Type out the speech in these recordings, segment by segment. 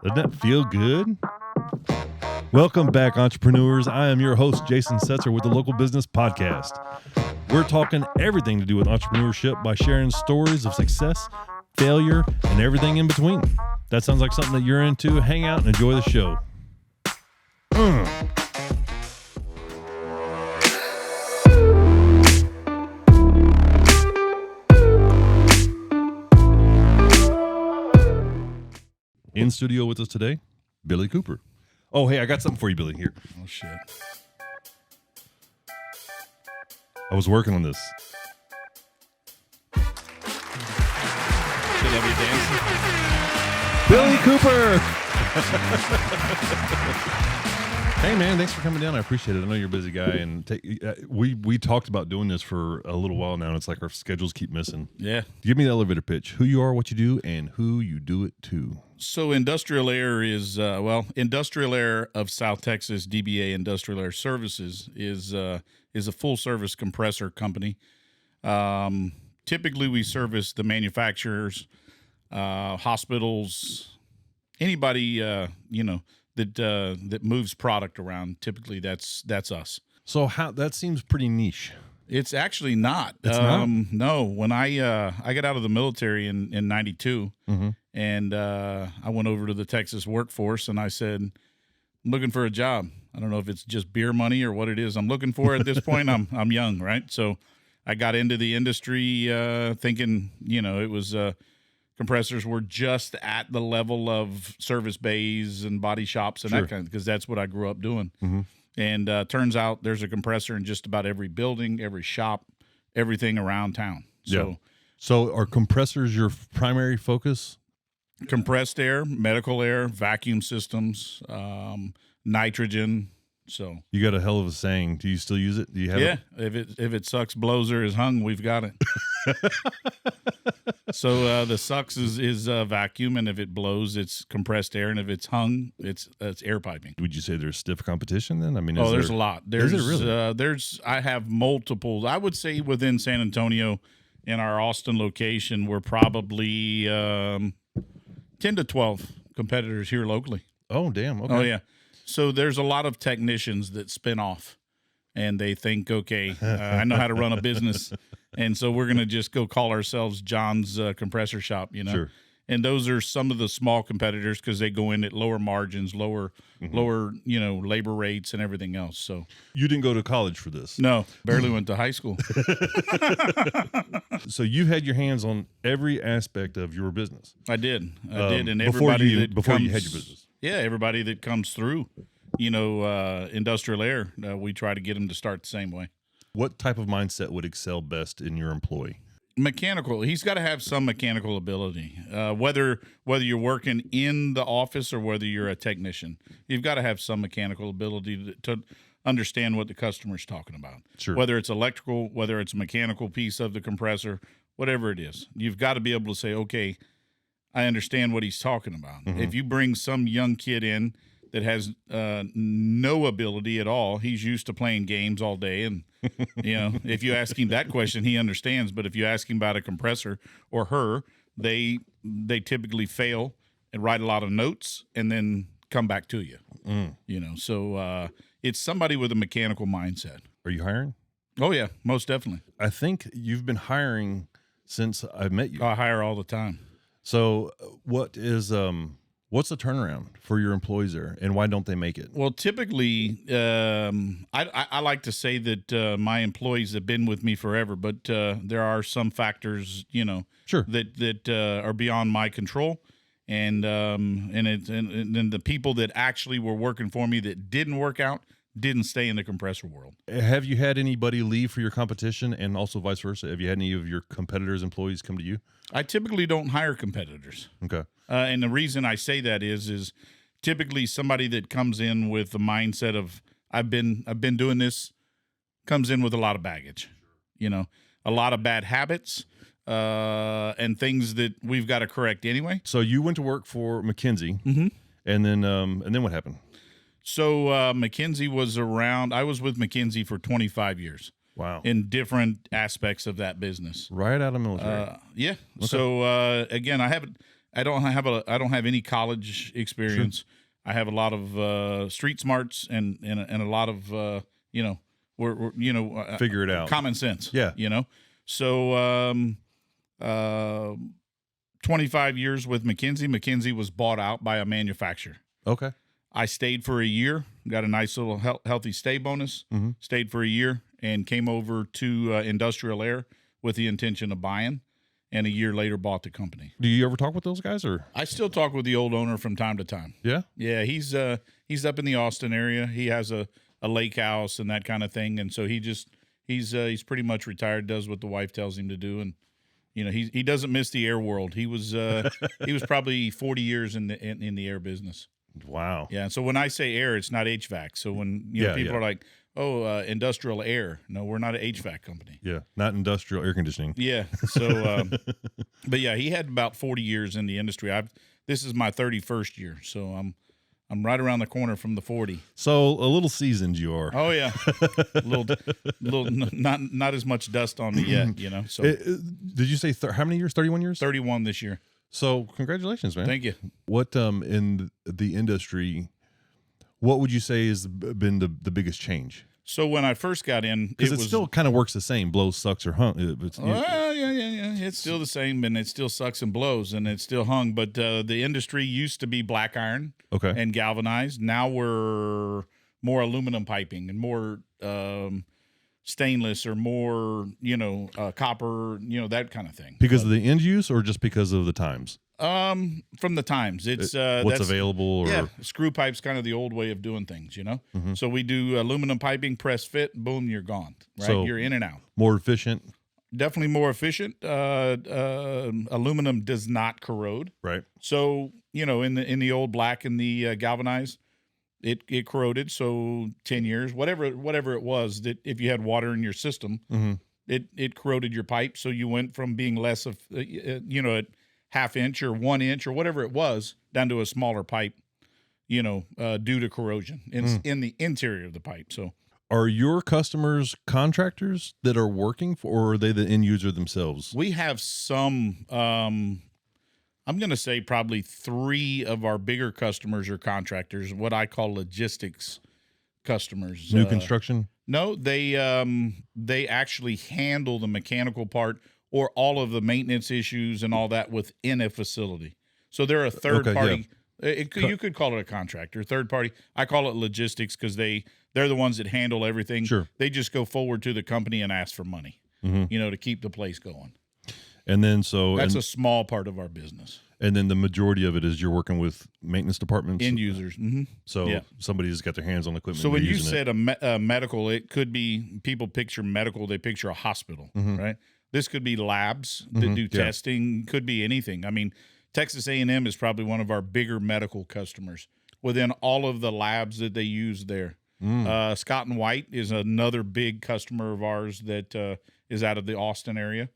Doesn't that feel good? Welcome back, entrepreneurs. I am your host, Jason Setzer, with the Local Business Podcast. We're talking everything to do with entrepreneurship by sharing stories of success, failure, and everything in between. That sounds like something that you're into. Hang out and enjoy the show. In studio with us today, Billy Cooper. Oh, hey, I got something for you, Billy. Here. Oh, shit. I was working on this. Should I be dancing? Billy Cooper! Hey, man, thanks for coming down. I appreciate it. I know you're a busy guy, and we talked about doing this for a little while now, and it's like our schedules keep missing. Yeah. Give me the elevator pitch. Who you are, what you do, and who you do it to. So Industrial Air is, Industrial Air of South Texas, DBA Industrial Air Services, is a full-service compressor company. Typically, we service the manufacturers, hospitals, anybody, that moves product around. Typically, that's us. So that seems pretty niche. It's actually not. It's not? No. When I got out of the military in 92, Mm-hmm. and I went over to the Texas workforce, and I said, I'm looking for a job. I don't know if it's just beer money or what it is I'm looking for at this point. I'm young, right? So I got into the industry thinking, it was compressors were just at the level of service bays and body shops and that kind of, because that's what I grew up doing. Mm-hmm. And turns out there's a compressor in just about every building, every shop, everything around town. So are compressors your primary focus? Compressed air, medical air, vacuum systems, nitrogen. So You got a hell of a saying. Do you still use it? Do you have it? if it sucks, blows, or is hung, we've got it. So the sucks is vacuum, and if it blows, it's compressed air, and if it's hung, it's air piping. Would you say there's stiff competition then? I mean, There's a lot. Is it really? I have multiple. I would say within San Antonio, in our Austin location, we're probably 10 to 12 competitors here locally. Oh, damn. Okay. Oh, yeah. So there's a lot of technicians that spin off, and they think, okay, I know how to run a business, and so we're going to just go call ourselves John's Compressor Shop, Sure. And those are some of the small competitors because they go in at lower margins, lower, labor rates and everything else. So You didn't go to college for this? no, barely went to high school. So you've had your hands on every aspect of your business. I did, and before everybody you that had your comes- business. Yeah, everybody that comes through, Industrial Air, we try to get them to start the same way. What type of mindset would excel best in your employee? Mechanical. He's got to have some mechanical ability. Whether you're working in the office or whether you're a technician, you've got to have some mechanical ability to understand what the customer's talking about. Sure. Whether it's electrical, whether it's a mechanical piece of the compressor, whatever it is, you've got to be able to say, okay, I understand what he's talking about. Mm-hmm. If you bring some young kid in that has no ability at all, he's used to playing games all day, and if you ask him that question, he understands. But if you ask him about a compressor or her, they typically fail and write a lot of notes and then come back to you. So it's somebody with a mechanical mindset. Are you hiring? Oh yeah, most definitely. I think you've been hiring since I met you. I hire all the time. So what's the turnaround for your employees there, and why don't they make it? Well, typically, I like to say that my employees have been with me forever, but there are some factors, Sure. that are beyond my control, and then the people that actually were working for me that didn't work out didn't stay in the compressor world. Have you had anybody leave for your competition, and also vice versa? Have you had any of your competitors' employees come to you? I typically don't hire competitors. Okay. And the reason I say that is typically somebody that comes in with the mindset of I've been doing this comes in with a lot of baggage, a lot of bad habits, and things that we've got to correct anyway. So you went to work for McKinsey, Mm-hmm. and then what happened? So McKinsey was around. I was with McKinsey for 25 years. Wow. in different aspects of that business. Right out of military. Yeah. Okay. So again, I don't have any college experience. Sure. I have a lot of street smarts and a lot of figure it out, common sense. Yeah. So 25 years with McKinsey. McKinsey was bought out by a manufacturer. Okay. I stayed for a year, got a nice little healthy stay bonus, stayed for a year, and came over to Industrial Air with the intention of buying, and a year later bought the company. Do you ever talk with those guys? Or I still talk with the old owner from time to time. Yeah? Yeah, he's up in the Austin area. He has a lake house and that kind of thing, and so he's pretty much retired, does what the wife tells him to do, and he doesn't miss the air world. He was probably 40 years in the air business. Wow. Yeah. So when I say air, it's not HVAC. So when people are like, "Oh, industrial air," no, we're not an HVAC company. Yeah, not industrial air conditioning. Yeah. So, but yeah, he had about 40 years in the industry. This is my 31st year, so I'm right around the corner from the 40. So a little seasoned you are. Oh yeah, little not as much dust on me yet. So did you say how many years? 31 years. 31 this year. So congratulations, man. Thank you. What in the industry, what would you say has been the biggest change? So when I first got in, because it still kind of works the same, blows, sucks, or hung. Yeah. It's still the same, and it still sucks and blows, and it's still hung. But the industry used to be black iron, and galvanized. Now we're more aluminum piping and more stainless or more, copper, that kind of thing. Because of the end use, or just because of the times? From the times, it's what's available. Or yeah, screw pipe's kind of the old way of doing things, So we do aluminum piping, press fit, boom, you're gone. Right, so you're in and out. More efficient. Definitely more efficient. Aluminum does not corrode. Right. So in the old black and the galvanized, it corroded. So 10 years, whatever it was, that if you had water in your system, it corroded your pipe. So you went from being less of at half inch or 1 inch or whatever it was down to a smaller pipe, due to corrosion in the interior of the pipe. So. Are your customers contractors that are working for, or are they the end user themselves? We have some, I'm going to say probably 3 of our bigger customers are contractors, what I call logistics customers. New construction? No, they actually handle the mechanical part or all of the maintenance issues and all that within a facility. So they're a third party. Yeah. You could call it a contractor, third party. I call it logistics because they're the ones that handle everything. Sure. They just go forward to the company and ask for money, to keep the place going. And then that's a small part of our business. And then the majority of it is you're working with maintenance departments, end users. So somebody's got their hands on the equipment. So when you said a medical, it could be, people picture medical, they picture a hospital, right? This could be labs that do testing, could be anything. I mean, Texas A&M is probably one of our bigger medical customers within all of the labs that they use there. Scott & White is another big customer of ours that is out of the Austin area.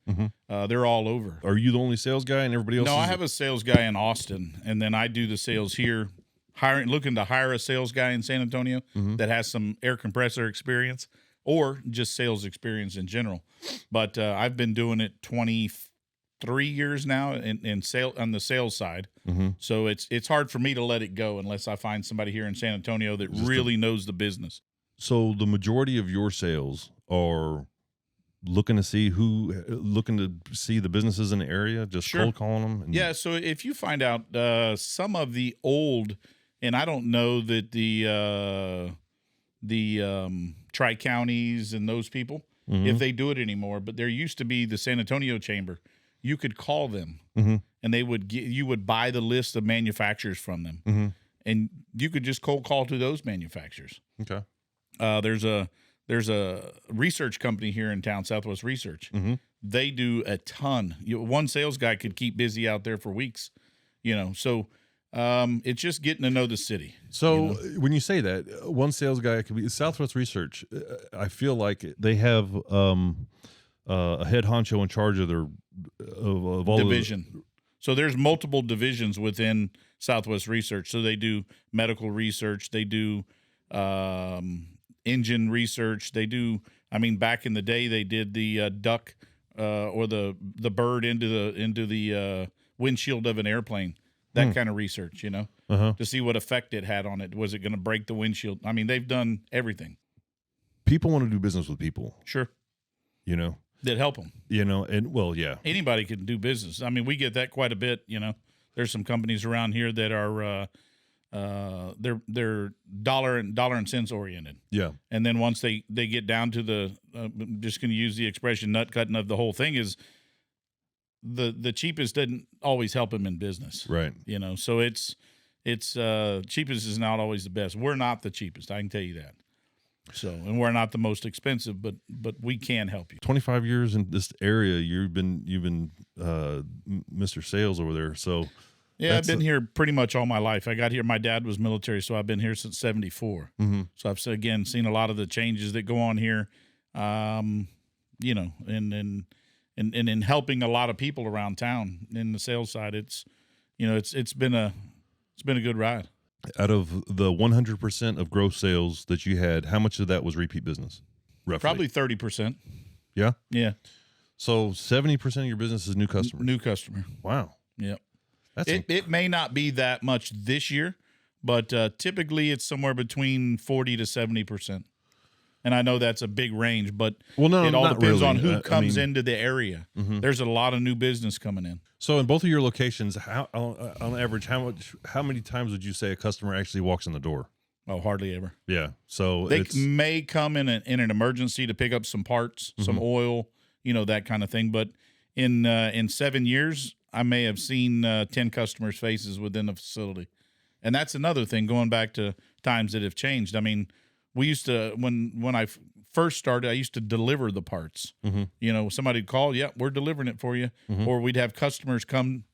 They're all over. Are you the only sales guy and everybody else? No, I have a sales guy in Austin, and then I do the sales here, looking to hire a sales guy in San Antonio that has some air compressor experience or just sales experience in general. But I've been doing it 23 years now in sale on the sales side. So it's hard for me to let it go unless I find somebody here in San Antonio that really knows the business. So the majority of your sales are looking to see the businesses in the area, just cold calling them. Yeah. So if you find out some of the old, and I don't know that the tri-counties and those people, if they do it anymore, but there used to be the San Antonio Chamber. You could call them and they would you would buy the list of manufacturers from them, and you could just cold call to those manufacturers. Okay. There's a research company here in town, Southwest Research. They do a ton. One sales guy could keep busy out there for weeks, So it's just getting to know the city. So when you say that, one sales guy could be Southwest Research. I feel like they have a head honcho in charge of their of all division. So there's multiple divisions within Southwest Research. So they do medical research, they do engine research, they do I mean, back in the day, they did the duck or the bird into the windshield of an airplane. That kind of research, to see what effect it had on it. Was it going to break the windshield? I mean, they've done everything. People want to do business with people. Sure. That help them. And well, yeah. Anybody can do business. I mean, we get that quite a bit. There's some companies around here that are they're dollar and cents oriented. Yeah. And then once they get down to the I'm just going to use the expression nut cutting of the whole thing is the cheapest doesn't always help them in business. Right. So it's cheapest is not always the best. We're not the cheapest. I can tell you that. So, and we're not the most expensive, but we can help you. 25 years in this area, you've been Mr. Sales over there. So yeah, I've been here pretty much all my life. I got here. My dad was military, so I've been here since '74. Mm-hmm. So I've again seen a lot of the changes that go on here. And in helping a lot of people around town in the sales side, it's been a good ride. Out of the 100% of gross sales that you had, how much of that was repeat business? Roughly? Probably 30%. Yeah? Yeah. So 70% of your business is new customers? New customer. Wow. Yep. It may not be that much this year, but typically it's somewhere between 40 to 70%. And I know that's a big range, but it all depends on who comes into the area. Mm-hmm. There's a lot of new business coming in. So in both of your locations, how on average, how many times would you say a customer actually walks in the door? Oh, hardly ever. Yeah. So they may come in an emergency to pick up some parts, some oil, that kind of thing. But in 7 years, I may have seen 10 customers' faces within the facility. And that's another thing, going back to times that have changed. I mean, we used to, when I first started, I used to deliver the parts. Mm-hmm. Somebody would call, yeah, we're delivering it for you. Mm-hmm. Or we'd have customers come,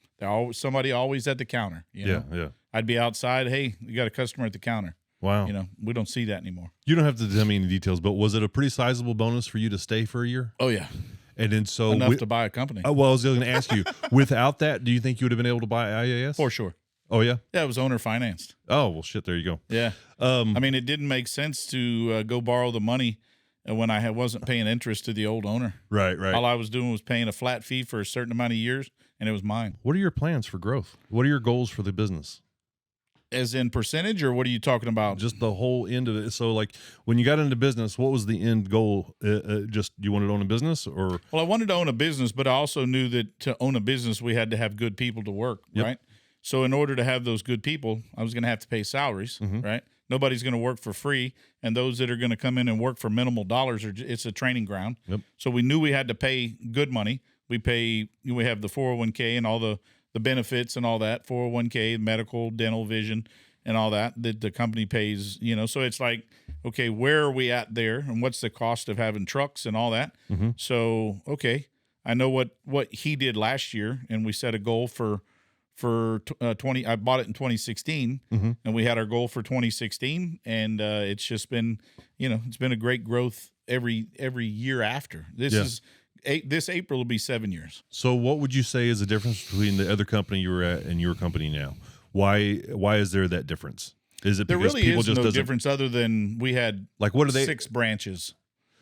somebody always at the counter. Yeah. I'd be outside, hey, you got a customer at the counter. Wow. We don't see that anymore. You don't have to tell me any details, but was it a pretty sizable bonus for you to stay for a year? Oh, yeah. And then so enough to buy a company. Oh, well, I was going to ask you, without that, do you think you would have been able to buy IAS? For sure. Oh, yeah? Yeah, it was owner financed. Oh, well, shit, there you go. Yeah. I mean, it didn't make sense to go borrow the money when I wasn't paying interest to the old owner. Right. All I was doing was paying a flat fee for a certain amount of years, and it was mine. What are your plans for growth? What are your goals for the business? As in percentage, or what are you talking about? Just the whole end of it. So, like, when you got into business, what was the end goal? Just you wanted to own a business, or? Well, I wanted to own a business, but I also knew that to own a business, we had to have good people to work, right? So in order to have those good people, I was going to have to pay salaries, right? Nobody's going to work for free, and those that are going to come in and work for minimal dollars, it's a training ground. Yep. So we knew we had to pay good money. We have the 401k and all the benefits and all that, 401k, medical, dental, vision, and all that the company pays, So it's like, okay, where are we at there, and what's the cost of having trucks and all that? Mm-hmm. So, okay, I know what he did last year, and we set a goal for 20. I bought it in 2016, and we had our goal for 2016, and it's just been, it's been a great growth every year after. This April will be 7 years. So what would you say is the difference between the other company you were at and your company now? Why is there that difference? Is it because there really people is just no difference other than we had like what are they 6 branches.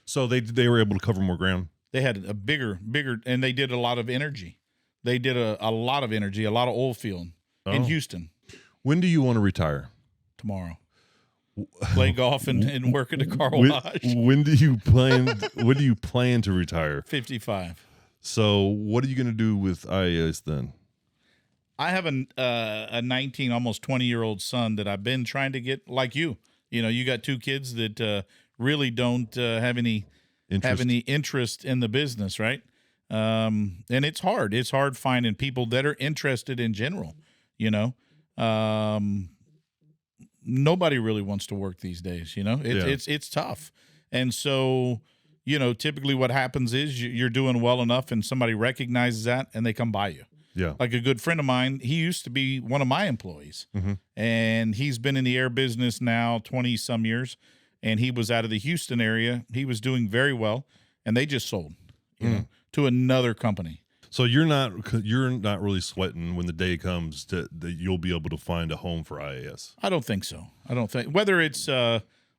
So they were able to cover more ground. They had a bigger, and they did a lot of energy. They did a lot of energy, a lot of oil field in Houston. When do you want to retire? Tomorrow. Play golf and work at a car wash. When do you plan to retire? 55. So what are you going to do with IAS then? I have a 19, almost 20-year-old son that I've been trying to get like you. You got 2 kids that really don't have any interest in the business, right? And it's hard. It's hard finding people that are interested in general. Nobody really wants to work these days. It's tough. And so, typically what happens is you're doing well enough and somebody recognizes that and they come by you. Yeah. Like a good friend of mine, he used to be one of my employees, and he's been in the air business now 20 some years, and he was out of the Houston area. He was doing very well, and they just sold, to another company. So you're not really sweating when the day comes that you'll be able to find a home for IAS. I don't think so. I don't think whether it's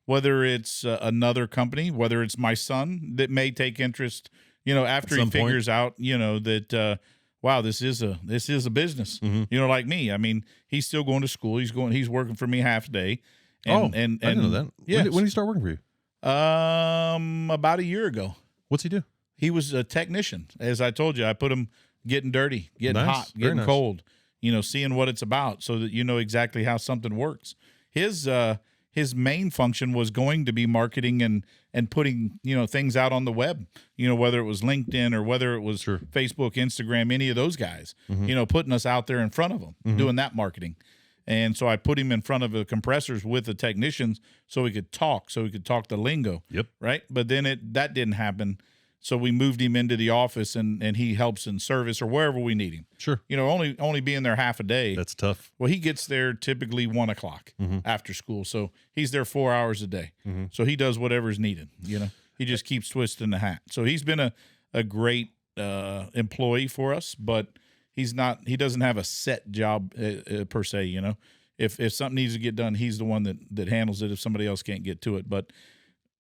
whether it's another company, whether it's my son that may take interest, after he figures out, that wow, this is a business. Like me. I mean, he's still going to school. He's working for me half a day. And I didn't know that. Yeah. When did he start working for you? About a year ago. What's he do? He was a technician. As I told you, I put him getting dirty, getting Nice. hot, Very getting nice. cold, seeing what it's about so that you know exactly how something works. His main function was going to be marketing and putting, things out on the web, whether it was LinkedIn or whether it was Facebook, Instagram, any of those guys, putting us out there in front of them, doing that marketing. And so I put him in front of the compressors with the technicians so he could talk the lingo. Yep. Right. But then that didn't happen. So we moved him into the office and he helps in service or wherever we need him. Sure. Only being there half a day. That's tough. Well, he gets there typically 1 o'clock after school. So he's there 4 hours a day. So he does whatever's needed. He just keeps twisting the hat. So he's been a great employee for us, but he doesn't have a set job per se. If something needs to get done, he's the one that handles it if somebody else can't get to it. But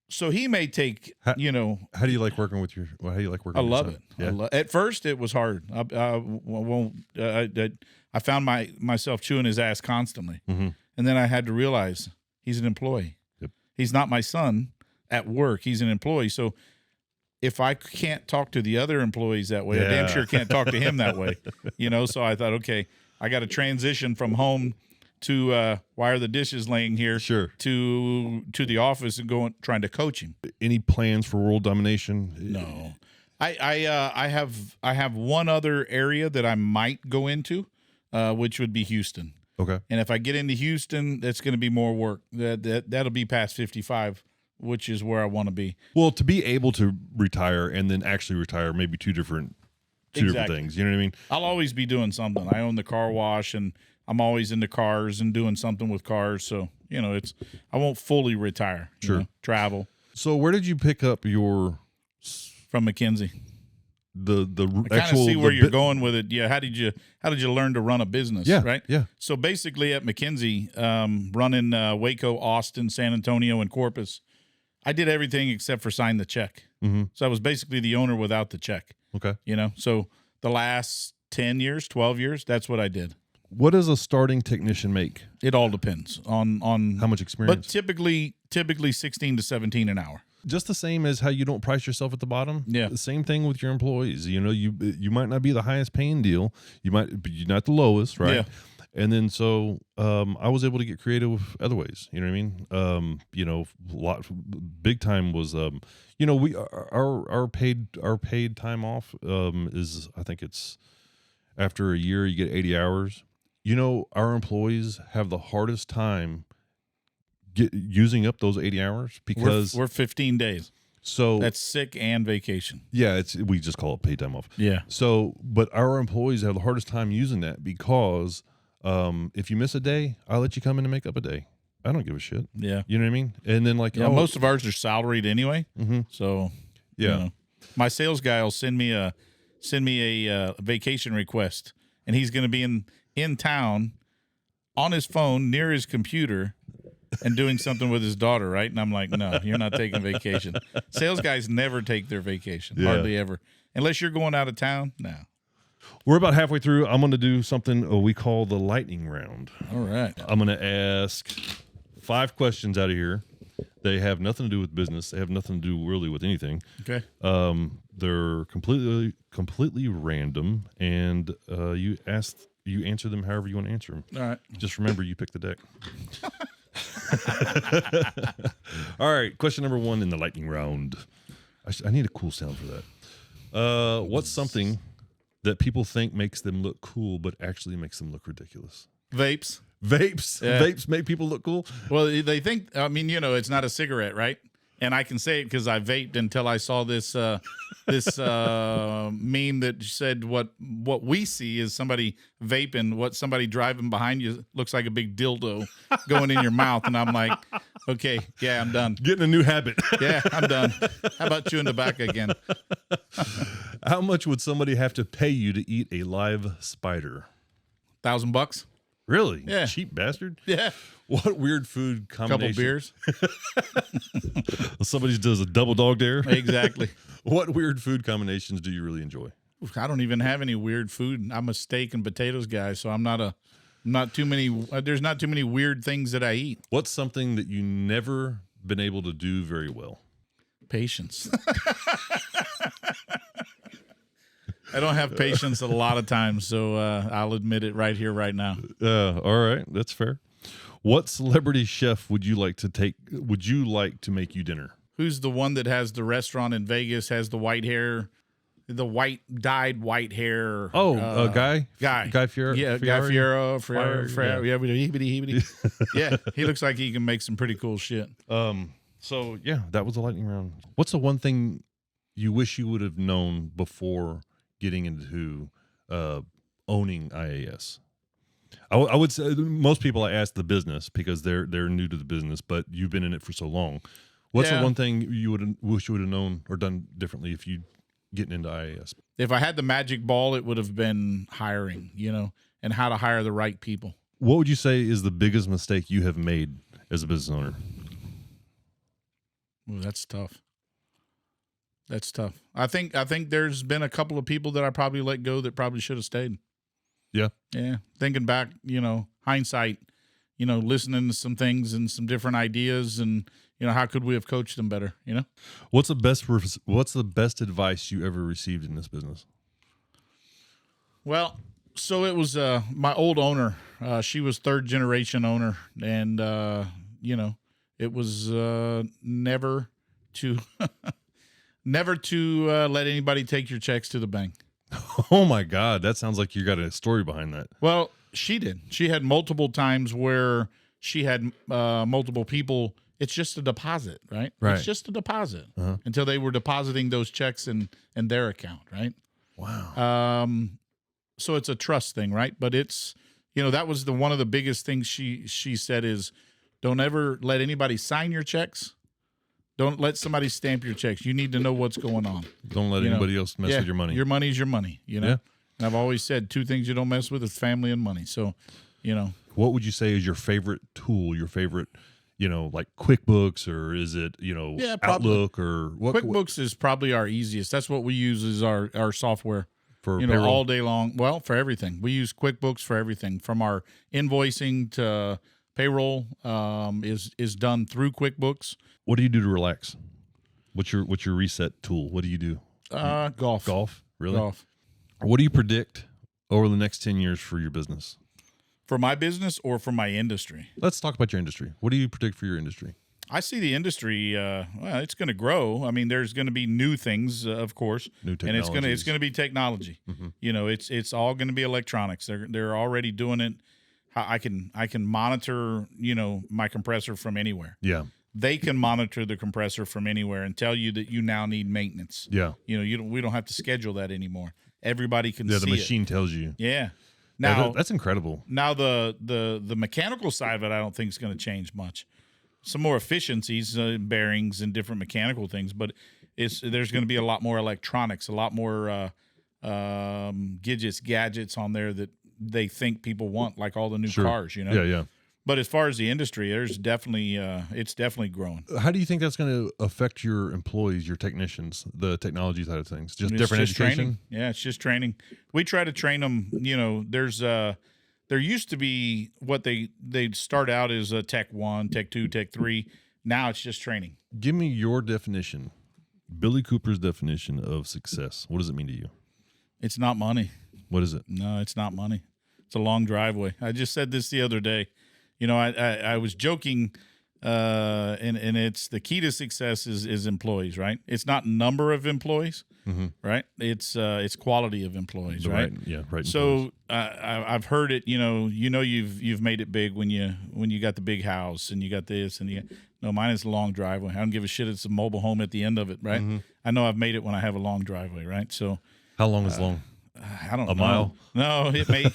so he may take, How do you like working with your? How do you like working? I with your love son? it. At first, it was hard. I found myself chewing his ass constantly, and then I had to realize he's an employee. Yep. He's not my son at work. He's an employee. So if I can't talk to the other employees that way, I damn sure can't talk to him that way. So I thought, okay, I got to transition from home to why are the dishes laying here? Sure. To the office and trying to coach him. Any plans for world domination? No, I have one other area that I might go into, which would be Houston. Okay. And if I get into Houston, that's going to be more work. That'll be past 55, which is where I want to be. Well, to be able to retire and then actually retire, maybe two different things. You know what I mean? I'll always be doing something. I own the car wash, and I'm always into cars and doing something with cars. So I won't fully retire. Travel. So where did you pick up your from McKinsey? The I kind of see where you're going with it. Yeah. How did you learn to run a business? Yeah. Right. Yeah. So basically, at McKinsey, running Waco, Austin, San Antonio, and Corpus, I did everything except for sign the check. So I was basically the owner without the check. Okay. So the last 10 years, 12 years, that's what I did. What does a starting technician make? It all depends on how much experience. But typically 16 to 17 an hour. Just the same as how you don't price yourself at the bottom. Yeah. The same thing with your employees. You might not be the highest paying deal. But you're not the lowest, right? Yeah. And then so I was able to get creative other ways. You know what I mean? Big time was our paid time off is, I think it's after a year you get 80 hours. Our employees have the hardest time using up those 80 hours because we're 15 days. So that's sick and vacation. Yeah, we just call it paid time off. Yeah. So, but our employees have the hardest time using that because if you miss a day, I'll let you come in and make up a day. I don't give a shit. Yeah. You know what I mean? And then most of ours are salaried anyway. So yeah, my sales guy will send me a vacation request, and he's going to be in town on his phone near his computer and doing something with his daughter, right? And I'm like, no, you're not taking vacation. Sales guys never take their vacation, hardly ever, unless you're going out of town. No. We're about halfway through. I'm going to do something we call the lightning round. All right. I'm going to ask 5 questions out of here. They have nothing to do with business. They have nothing to do really with anything. Okay. They're completely random, and you answer them however you want to answer them. All right. Just remember, you pick the deck. All right. Question number 1 in the lightning round. I need a cool sound for that. What's something that people think makes them look cool, but actually makes them look ridiculous? Vapes. Yeah. Vapes make people look cool. Well, they think. I mean, it's not a cigarette, right? And I can say it because I vaped until I saw this meme that said what we see is somebody vaping. What somebody driving behind you looks like a big dildo going in your mouth, and I'm like, okay, yeah, I'm done. Getting a new habit. Yeah, I'm done. How about chewing tobacco again? How much would somebody have to pay you to eat a live spider? $1,000. Really? Yeah. Cheap bastard. Yeah. What weird food Couple combination? beers. Somebody does a double dog dare. Exactly. What weird food combinations do you really enjoy? I don't even have any weird food. I'm a steak and potatoes guy, so there's not too many weird things that I eat. What's something that you never been able to do very well? Patience. I don't have patience a lot of times, so I'll admit it right here, right now. All right, that's fair. What celebrity chef would you like to make you dinner? Who's the one that has the restaurant in Vegas, has the white hair, dyed white hair? Oh, Guy Fieri? Yeah, Guy Fiero. Yeah. Yeah, he looks like he can make some pretty cool shit. So yeah, that was a lightning round. What's the one thing you wish you would have known before getting into owning IAS? I would say most people I ask the business because they're new to the business, but you've been in it for so long. What's the one thing you wish you would have known or done differently if you getting into IAS? If I had the magic ball, it would have been hiring, and how to hire the right people. What would you say is the biggest mistake you have made as a business owner? Ooh, that's tough. That's tough. I think there's been a couple of people that I probably let go that probably should have stayed. Yeah. Yeah. Thinking back, hindsight, listening to some things and some different ideas and, how could we have coached them better, What's the best advice you ever received in this business? Well, so it was my old owner. She was third generation owner, and it was never to let anybody take your checks to the bank. Oh my God, that sounds like you got a story behind that. Well, she did. She had multiple times where she had multiple people. It's just a deposit, right? Right. It's just a deposit until they were depositing those checks in their account, right? Wow. So it's a trust thing, right? But it's, that was one of the biggest things she said is, don't ever let anybody sign your checks. Don't let somebody stamp your checks. You need to know what's going on. Don't let anybody else mess with your money. Your money's your money, Yeah. And I've always said 2 things you don't mess with is family and money. So, What would you say is your favorite tool, your favorite, like QuickBooks, or is it, Outlook, or what? QuickBooks is probably our easiest. That's what we use as our software. For you payroll? know, all day long. Well, for everything. We use QuickBooks for everything, from our invoicing to payroll is done through QuickBooks. What do you do to relax? What's your reset tool? What do you do? Golf. Golf? Really? Golf. What do you predict over the next 10 years for your business? For my business or for my industry? Let's talk about your industry. What do you predict for your industry? I see the industry. It's going to grow. I mean, there's going to be new things, of course, New and it's technologies. going to be technology. Mm-hmm. You know, it's all going to be electronics. They're already doing it. I can monitor, my compressor from anywhere. Yeah. They can monitor the compressor from anywhere and tell you that you now need maintenance. Yeah. We don't have to schedule that anymore. Everybody can Yeah, see the machine it. tells you. Yeah. Yeah, Now that's incredible. Now the mechanical side of it, I don't think is going to change much. Some more efficiencies, bearings and different mechanical things, but there's going to be a lot more electronics, a lot more gadgets on there that they think people want, like all the new Sure. cars, Yeah, yeah. But as far as the industry, there's definitely it's definitely growing. How do you think that's going to affect your employees, your technicians, the technology side of things? Just It's different just education? training. Yeah, it's just training. We try to train them. There used to be what they'd start out as a Tech 1, Tech 2, Tech 3. Now it's just training. Give me your definition, Billy Cooper's definition of success. What does it mean to you? It's not money. What is it? No, it's not money. It's a long driveway. I just said this the other day. I was joking, and it's the key to success is employees, right? It's not number of employees, right? It's quality of employees, right? Right. So I've heard it. You've made it big when you got the big house and you got this and no, mine is a long driveway. I don't give a shit. It's a mobile home at the end of it, right? I know I've made it when I have a long driveway, right? So how long is long? I don't know. A mile? No, it may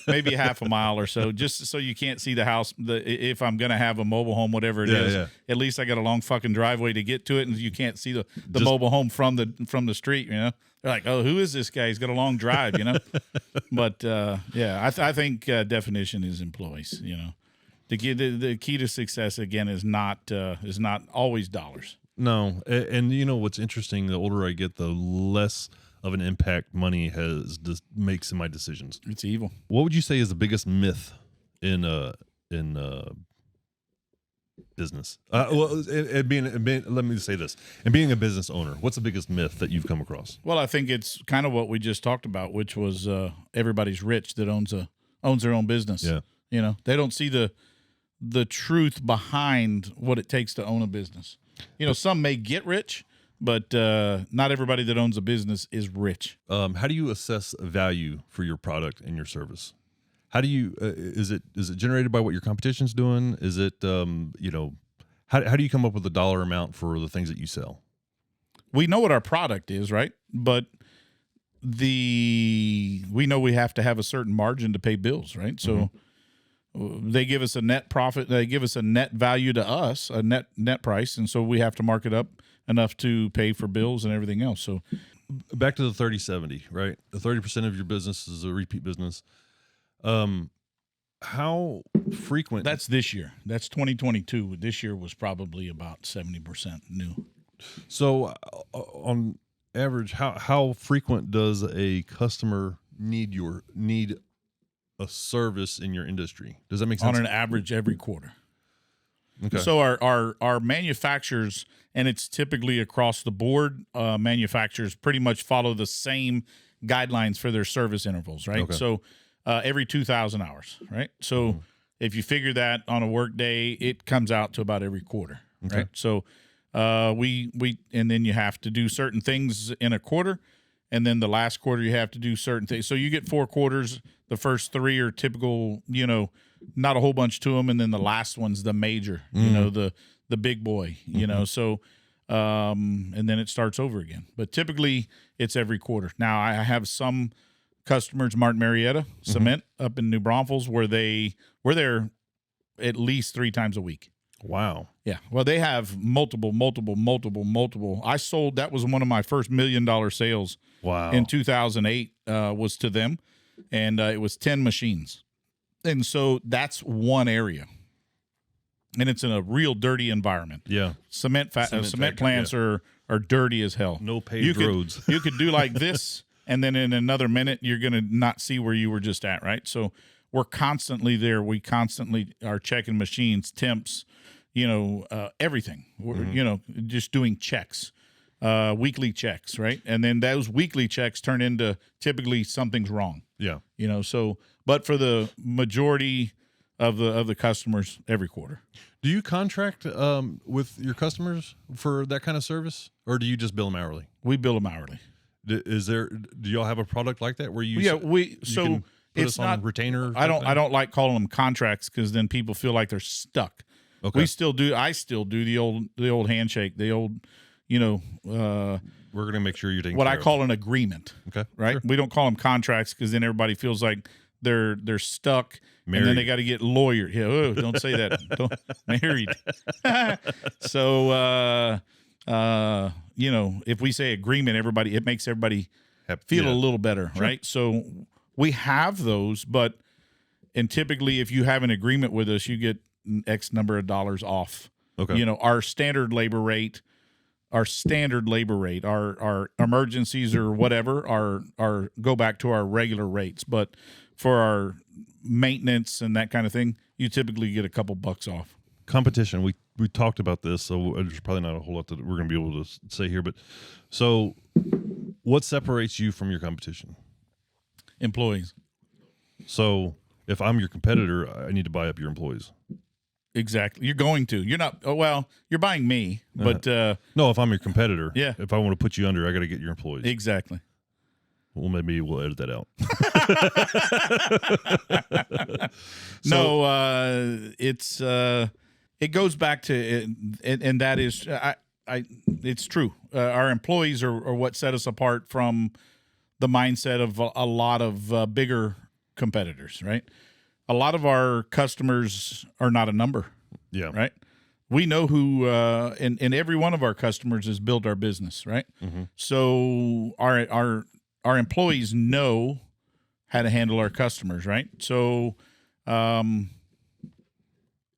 maybe half a mile or so, just so you can't see the house. If I'm going to have a mobile home, whatever it is, at least I got a long fucking driveway to get to it, and you can't see the mobile home from the street. You know, they're like, oh, who is this guy? He's got a long drive. You know, but I think definition is employees. You know, the key to success again is not always dollars. No, and you know what's interesting? The older I get, the less of an impact money makes in my decisions. It's evil. What would you say is the biggest myth in business? Let me say this: and being a business owner, what's the biggest myth that you've come across? Well, I think it's kind of what we just talked about, which was everybody's rich that owns their own business. Yeah, you know, they don't see the truth behind what it takes to own a business. You know, some may get rich, but not everybody that owns a business is rich. How do you assess value for your product and your service? How do you is it generated by what your competition's doing? Is it how do you come up with a dollar amount for the things that you sell? We know what our product is, right? But we know we have to have a certain margin to pay bills, right? So they give us a net profit. They give us a net value to us, a net price, and so we have to mark it up enough to pay for bills and everything else. So back to the 30-70, right? The 30% of your business is a repeat business. How frequent? That's this year. That's 2022. This year was probably about 70% new. So on average, how frequent does a customer need a service in your industry? Does that make sense? On an average, every quarter. Okay. So our manufacturers, and it's typically across the board, manufacturers pretty much follow the same guidelines for their service intervals, right? Okay. So every 2,000 hours, right? So if you figure that on a work day, it comes out to about every quarter, right? So we and then you have to do certain things in a quarter, and then the last quarter you have to do certain things. So you get 4 quarters. The first 3 are typical, you know, not a whole bunch to them, and then the last one's the major, you know, the big boy, you know. So and then it starts over again. But typically it's every quarter. Now I have some customers, Martin Marietta Cement up in New Braunfels, where we're there at least 3 times a week. Wow. Yeah. Well, they have multiple. That was one of my first $1 million sales. Wow. In 2008 was to them, and it was 10 machines. And so that's one area. And it's in a real dirty environment. Yeah. Cement plants are dirty as hell. No paved roads. You could do like this, and then in another minute, you're going to not see where you were just at, right? So we're constantly there. We constantly are checking machines, temps, you know, everything. We're, you know, just doing checks, weekly checks, right? And then those weekly checks turn into typically something's wrong. Yeah. You know, so, but for the majority of the customers, every quarter. Do you contract with your customers for that kind of service, or do you just bill them hourly? We bill them hourly. Do y'all have a product like that where you? Yeah, can put us on retainer. I don't like calling them contracts because then people feel like they're stuck. Okay. I still do the old handshake, the old, you know. We're gonna make sure you're taking what care I call an agreement. Okay. Right. Sure. We don't call them contracts because then everybody feels like they're stuck. Married. And then they got to get lawyered. Yeah, don't say that. Don't married. So you know, if we say agreement, it makes everybody feel a little better, sure. Right? So we have those, and typically if you have an agreement with us, you get X number of dollars off. Okay. You know, our standard labor rate, our emergencies or whatever are go back to our regular rates, but for our maintenance and that kind of thing, you typically get a couple bucks off. Competition. We talked about this, so there's probably not a whole lot that we're going to be able to say here. But so, what separates you from your competition? Employees. So, if I'm your competitor, I need to buy up your employees. Exactly. You're going to. You're not. Oh, well, you're buying me, but no. If I'm your competitor, yeah. If I want to put you under, I got to get your employees. Exactly. Well, maybe we'll edit that out. It goes back to it, and that is it's true. Our employees are what set us apart from the mindset of a lot of bigger competitors, right? A lot of our customers are not a number, Yeah. right? We know who, and every one of our customers has built our business, right? Mm-hmm. So our employees know how to handle our customers, right? So a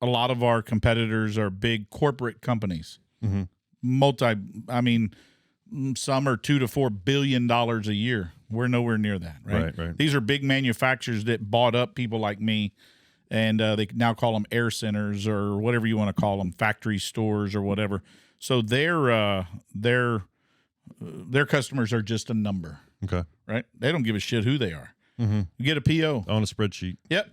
lot of our competitors are big corporate companies, Mm-hmm. some are $2 to $4 billion a year. We're nowhere near that, right? Right. These are big manufacturers that bought up people like me, and they now call them air centers or whatever you want to call them, factory stores or whatever. So their customers are just a number, Okay. right? They don't give a shit who they are. Mm-hmm. You get a PO. On a spreadsheet. Yep.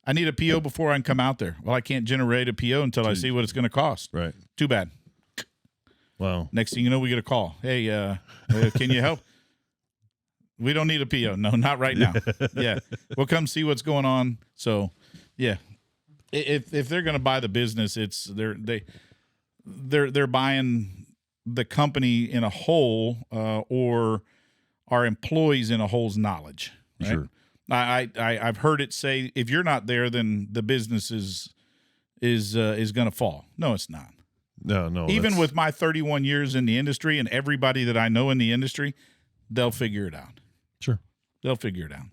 I need a PO before I can come out there. Well, I can't generate a PO until I see what it's going to cost. Right. Too bad. Wow. Next thing you know, we get a call. Hey, can you help? We don't need a PO. No, not right now. Yeah. We'll come see what's going on. So, yeah. If they're going to buy the business, it's they're buying the company in a whole, or our employees in a whole's knowledge. Right? Sure. I've heard it say, if you're not there, then the business is going to fall. No, it's not. No. Even with my 31 years in the industry and everybody that I know in the industry, they'll figure it out. Sure. They'll figure it out.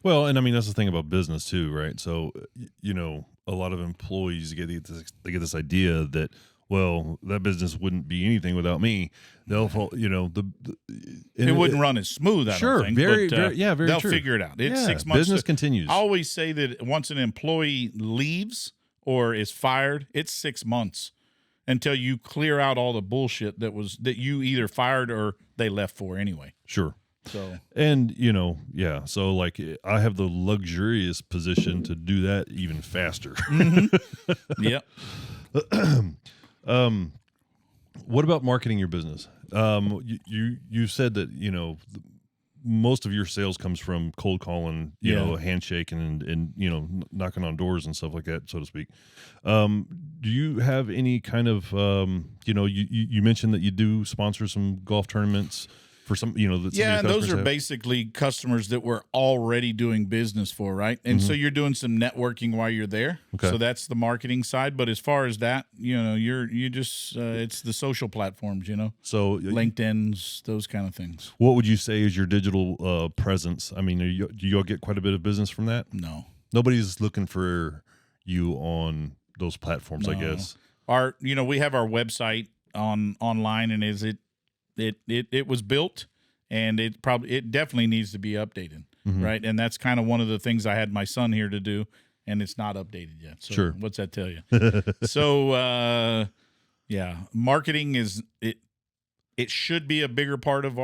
Well, and I mean that's the thing about business too, right? So a lot of employees get this idea that, well, that business wouldn't be anything without me. They'll fall, It wouldn't run as smooth. I don't think, very but, very they'll true. figure it out. It's 6 months. Business continues. I always say that once an employee leaves or is fired, it's 6 months until you clear out all the bullshit that you either fired or they left for anyway. Sure. So, and so like I have the luxurious position to do that even faster. Mm-hmm. Yep. What about marketing your business? You said that most of your sales comes from cold calling, a handshake and knocking on doors and stuff like that, so to speak. Do you have any kind of you mentioned that you do sponsor some golf tournaments for some and those are basically customers that we're already doing business for, right? And so you're doing some networking while you're there. Okay. So that's the marketing side. But as far as that, you just it's the social platforms, so LinkedIn's, those kind of things. What would you say is your digital presence? I mean, do you all get quite a bit of business from that? No, nobody's looking for you on those platforms. No. I guess we have our website online, and it was built, and it definitely needs to be updated, right? And that's kind of one of the things I had my son here to do, and it's not updated yet. So sure. What's that tell you? So marketing it should be a bigger part of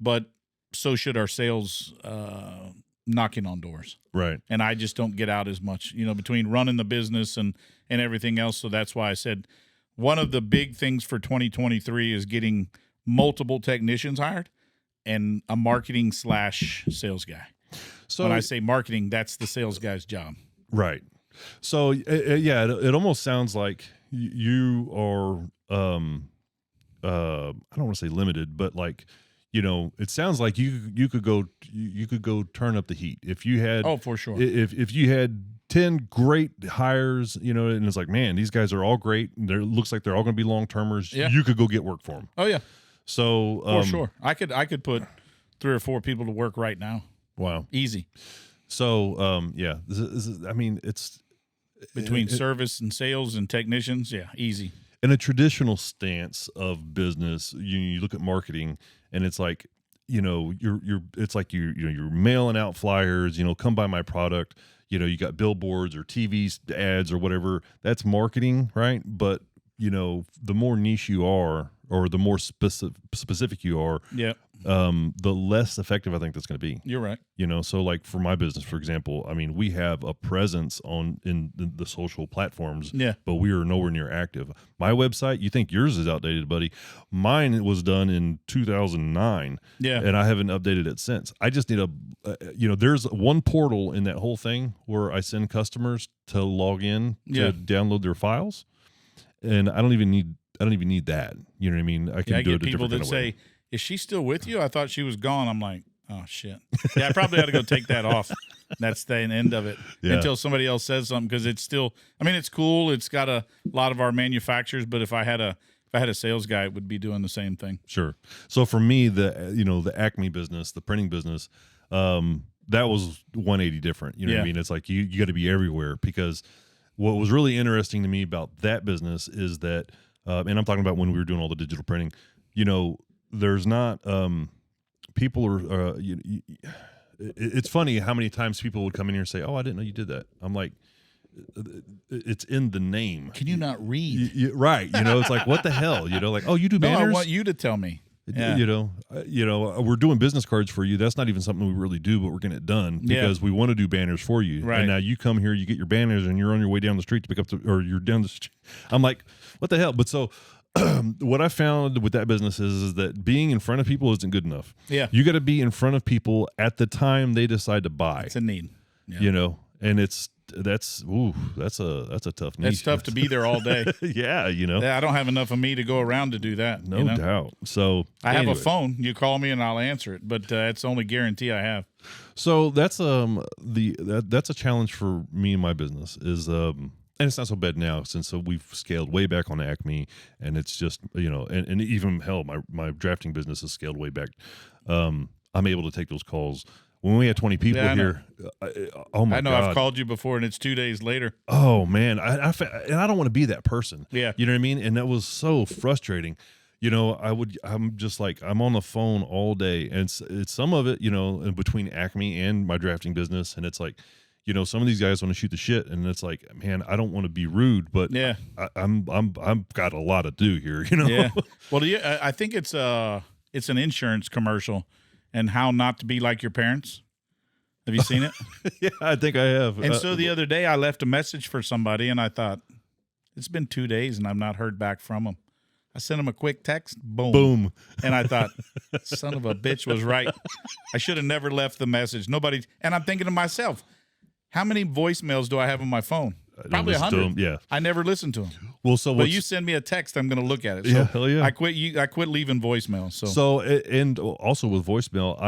but so should our sales knocking on doors. Right. And I just don't get out as much, between running the business and everything else. So that's why I said one of the big things for 2023 is getting multiple technicians hired and a marketing / sales guy. So when I say marketing, that's the sales guy's job. Right. So it almost sounds like you are I don't want to say limited, but like it sounds like you could go turn up the heat if you had. Oh, for sure. If you had 10 great hires, and it's like, man, these guys are all great. Looks like they're all going to be long termers. Yeah. You could go get work for them. Oh yeah. So for sure, I could put 3 or 4 people to work right now. Wow, easy. So this is, I mean, it's between service and sales and technicians. Yeah, easy. In a traditional stance of business, you look at marketing, and it's like, it's like you're mailing out flyers. Come buy my product. You got billboards or TV ads or whatever. That's marketing, right? But the more niche you are, or the more specific you are, the less effective I think that's going to be. You're right. So like for my business, for example, I mean, we have a presence in the social platforms, but we are nowhere near active. My website, you think yours is outdated, buddy? Mine was done in 2009, and I haven't updated it since. I just need there's one portal in that whole thing where I send customers to log in to download their files, and I don't even need that. You know what I mean? I can do get it a people different that kind of way. say, "Is she still with you? I thought she was gone." I'm like, Oh, shit. Yeah, I probably ought to go take that off. That's the end of it until somebody else says something, because it's still, I mean, it's cool. It's got a lot of our manufacturers, but if I had a sales guy, it would be doing the same thing. Sure. So for me, the Acme business, the printing business, that was 180 different. You know what I mean? It's like you got to be everywhere, because what was really interesting to me about that business is that, and I'm talking about when we were doing all the digital printing, there's not, people are, it's funny how many times people would come in here and say, "Oh, I didn't know you did that." I'm like, it's in the name. Can you not read? Right. It's like, what the hell? Like, oh, you do banners? No, I want you to tell me. Yeah. We're doing business cards for you. That's not even something we really do, but we're getting it done because we want to do banners for you. Right. And now you come here, you get your banners, and you're on your way down the street to pick up or you're down the street. I'm like, what the hell? But so what I found with that business is that being in front of people isn't good enough. Yeah. You got to be in front of people at the time they decide to buy. It's a need. Yeah. And that's a tough niche. It's tough to be there all day. Yeah, Yeah, I don't have enough of me to go around to do that. No doubt. So I have a phone. You call me and I'll answer it, but that's the only guarantee I have. So that's that's a challenge for me and my business is and it's not so bad now since we've scaled way back on Acme, and it's just and even hell, my drafting business has scaled way back. I'm able to take those calls. When we had 20 people here, oh my God. I know I've called you before, and it's 2 days later. Oh, man. And I don't want to be that person. Yeah. You know what I mean? And that was so frustrating. I'm just like, I'm on the phone all day. And it's some of it, in between Acme and my drafting business. And it's like, some of these guys want to shoot the shit. And it's like, man, I don't want to be rude, but I'm got a lot to do here, Yeah. Well, I think it's an insurance commercial. And how not to be like your parents. Have you seen it? Yeah, I think I have. And so the other day I left a message for somebody, and I thought, it's been 2 days and I've not heard back from them. I sent them a quick text, boom. And I thought, son of a bitch was right. I should have never left the message. Nobody. And I'm thinking to myself, how many voicemails do I have on my phone? Probably 100. Yeah. I never listen to them. Well, but you send me a text, I'm going to look at it. So yeah, hell yeah. I quit leaving voicemails. So and also with voicemail,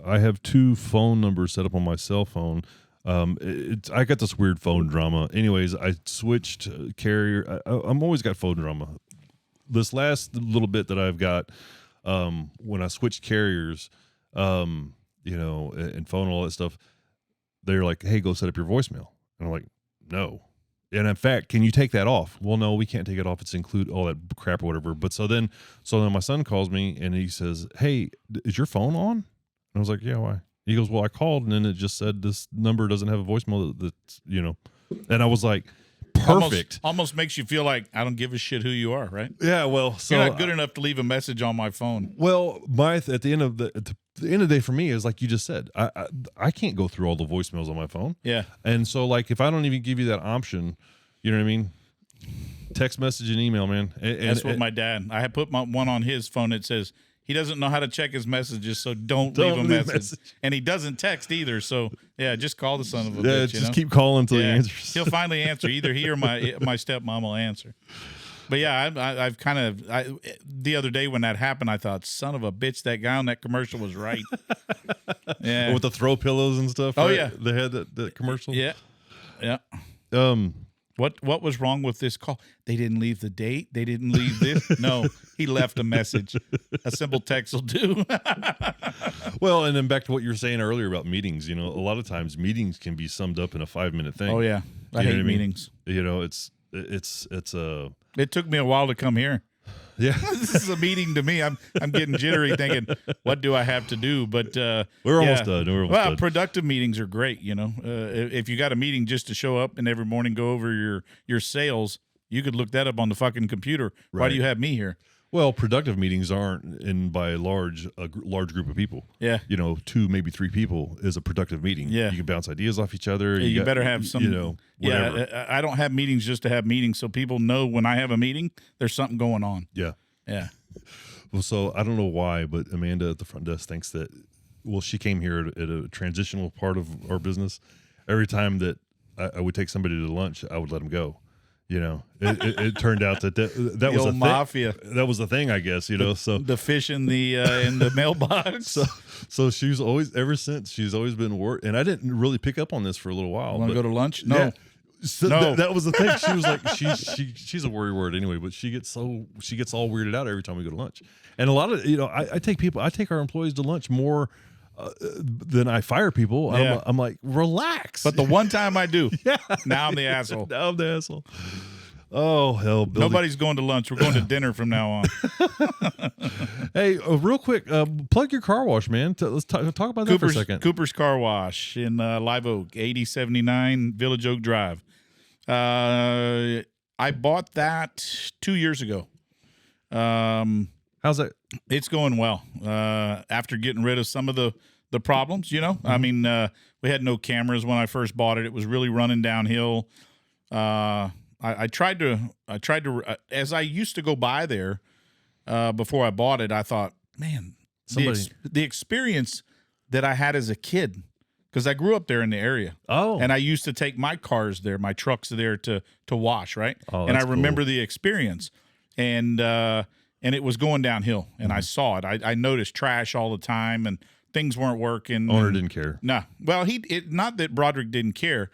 I have 2 phone numbers set up on my cell phone. I got this weird phone drama. Anyways, I switched carrier. I'm always got phone drama. This last little bit that I've got, when I switched carriers, and phone and all that stuff, they're like, hey, go set up your voicemail. And I'm like, no. And in fact, can you take that off? Well, no, we can't take it off. It's include all that crap or whatever. But so then my son calls me and he says, hey, is your phone on? And I was like, yeah, why? He goes, well, I called and then it just said this number doesn't have a voicemail that's, and I was like, perfect. Almost makes you feel like I don't give a shit who you are, right? Yeah, well, so you're not good enough to leave a message on my phone. Well, at the end of the day for me is like you just said, I can't go through all the voicemails on my phone. Yeah. And so like if I don't even give you that option, you know what I mean? Text message and email, man. That's what my dad. I had put one on his phone that says he doesn't know how to check his messages, so don't leave a message. And he doesn't text either, so yeah, just call the son of a bitch. Just keep calling until he answers. He'll finally answer. Either he or my stepmom will answer. But yeah, I've kind of the other day when that happened, I thought, son of a bitch, that guy on that commercial was right. Yeah, with the throw pillows and stuff. Oh right? yeah, they had that commercial. Yeah. What was wrong with this call? They didn't leave the date. They didn't leave this. No, he left a message. A simple text will do. Well, and then back to what you were saying earlier about meetings. A lot of times meetings can be summed up in a 5-minute thing. Oh yeah, I hate meetings. It took me a while to come here. Yeah, this is a meeting to me. I'm getting jittery, thinking, what do I have to do? But we're almost done. Done. Productive meetings are great. If you got a meeting just to show up and every morning go over your sales, you could look that up on the fucking computer. Right. Why do you have me here? Well, productive meetings aren't by a large group of people. Yeah. 2, maybe 3 people is a productive meeting. Yeah. You can bounce ideas off each other. Yeah, you better have some, whatever. Yeah, I don't have meetings just to have meetings, so people know when I have a meeting, there's something going on. Yeah. Yeah. Well, so I don't know why, but Amanda at the front desk thinks that, well, she came here at a transitional part of our business. Every time that I would take somebody to lunch, I would let them go. it turned out that was a thing. mafia. That was the thing, I guess. So The fish in the mailbox. so she's always ever since she's always been worried, and I didn't really pick up on this for a little while. Want to go to lunch? No. Yeah. So No. that was the thing. She was like, she's a worry word anyway, but she gets all weirded out every time we go to lunch. And a lot of I take our employees to lunch more than I fire people. Yeah. I'm like, relax. But the one time I do, yeah, now I'm the asshole. now I'm the asshole. Oh hell, Billy. Nobody's going to lunch. We're going to dinner from now on. Hey, real quick, plug your car wash, man. Let's talk about that for a second. Cooper's Car Wash in Live Oak, 8079 Village Oak Drive. I bought that 2 years ago. How's that? It's going well. After getting rid of some of the problems, I mean, we had no cameras when I first bought it. It was really running downhill. I tried to, as I used to go by there before I bought it, I thought, man, the experience that I had as a kid, because I grew up there in the area. Oh. And I used to take my cars there, my trucks there to wash, right? Oh, and I that's remember cool. the experience. And it was going downhill, and I saw it. I noticed trash all the time, and things weren't working. Owner didn't care. No. Well, not that Broderick didn't care.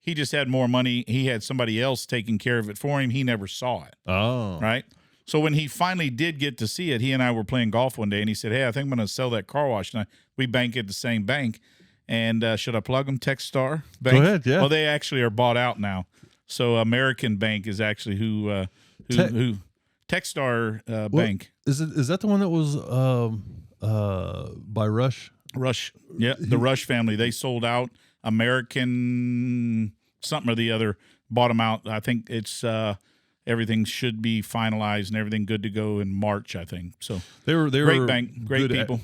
He just had more money. He had somebody else taking care of it for him. He never saw it. Oh. Right? So when he finally did get to see it, he and I were playing golf one day, and he said, hey, I think I'm going to sell that car wash. And we bank at the same bank. And should I plug them? Techstar Bank? Go ahead, yeah. Well, they actually are bought out now. So American Bank is actually who Techstar Bank. Is that the one that was by Rush? Rush. Yeah, the Rush family. They sold out. American something or the other bought them out. I think it's everything should be finalized and everything good to go in March, I think. So they were great bank, great people.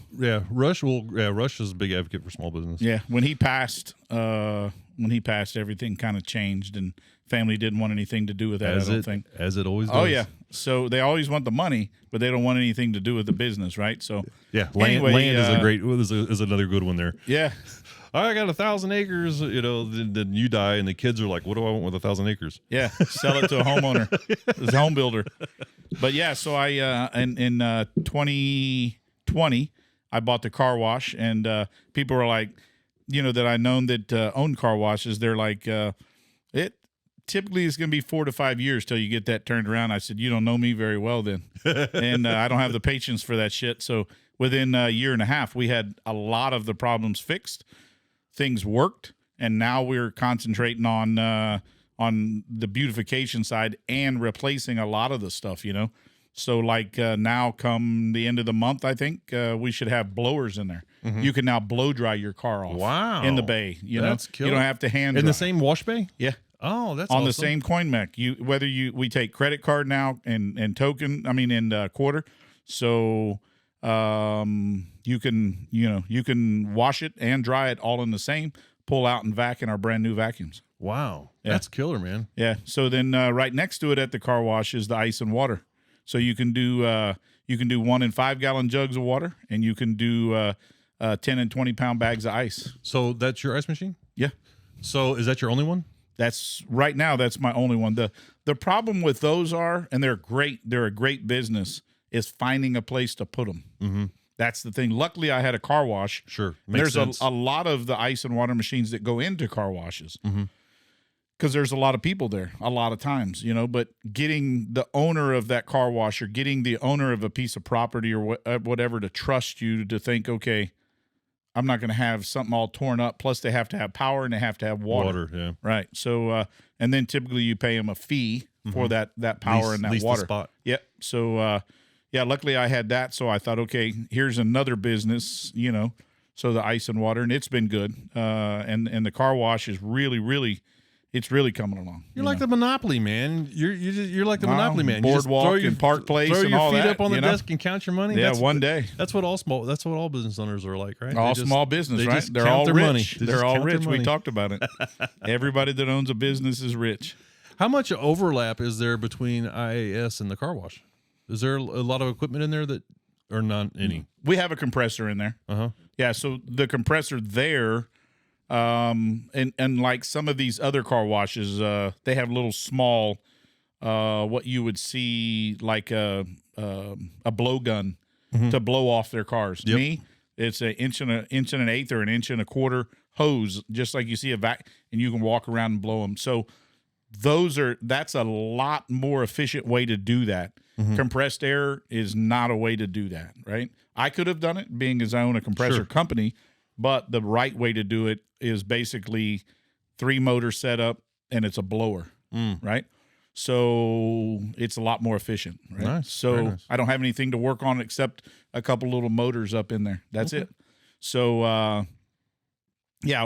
Rush is a big advocate for small business. Yeah, when he passed, everything kind of changed, and family didn't want anything to do with that. I don't think, as it always does. Oh yeah, so they always want the money, but they don't want anything to do with the business, right? So yeah, land is another good one there. Yeah. I got 1,000 acres, then you die, and the kids are like, what do I want with 1,000 acres? Yeah, sell it to a homeowner, a home builder. But yeah, so I in 2020, I bought the car wash, and people were like, that I known that own car washes, they're like, it typically is going to be 4 to 5 years till you get that turned around. I said, you don't know me very well then, and I don't have the patience for that shit. So within a year and a half, we had a lot of the problems fixed. Things worked, and now we're concentrating on the beautification side and replacing a lot of the stuff, So like now come the end of the month, I think we should have blowers in there. Mm-hmm. You can now blow dry your car off. Wow. In the bay. That's killer. You don't have to hand dry. In the same wash bay? Yeah. Oh, that's on awesome. the same coin mech. We take credit card now and quarter. So you can wash it and dry it all in the same, pull out and vac in our brand new vacuums. Wow. Yeah. That's killer, man. Yeah. So then right next to it at the car wash is the ice and water. So you can do 1 and 5 gallon jugs of water, and you can do 10 and 20 pound bags of ice. So that's your ice machine? Yeah. So is that your only one? That's right now. That's my only one. The problem with those and they're great. They're a great business. Is finding a place to put them. Mm-hmm. That's the thing. Luckily, I had a car wash. Sure. There's a lot of the ice and water machines that go into car washes because there's a lot of people there a lot of times, but getting the owner of that car wash or getting the owner of a piece of property or whatever to trust you to think, okay, I'm not going to have something all torn up. Plus, they have to have power and they have to have water. Yeah. Right. So, and then typically you pay them a fee for that power and that water. The spot. Yep. So, luckily I had that. So I thought, okay, here's another business, so the ice and water, and it's been good. And the car wash is really, it's really coming along. You're like the Monopoly man. You're like the Monopoly man. Boardwalk and Park Place and all that. Throw your feet up on the desk and count your money. Yeah, one day. That's what all business owners are like, right? All small business, right? They're all rich. They're all rich. We talked about it. Everybody that owns a business is rich. How much overlap is there between IAS and the car wash? Is there a lot of equipment in there or not any? We have a compressor in there. Uh-huh. Yeah, so the compressor there And like some of these other car washes, they have little small, what you would see like a blowgun to blow off their cars. Yep. Me, it's an inch and an eighth or an inch and a quarter hose, just like you see a vac, and you can walk around and blow them. So that's a lot more efficient way to do that. Compressed air is not a way to do that, right? I could have done it, being as I own a compressor company, but the right way to do it is basically 3 motor setup, and it's a blower, right? So it's a lot more efficient, right? Nice. So Nice. I don't have anything to work on except a couple little motors up in there. That's it. So,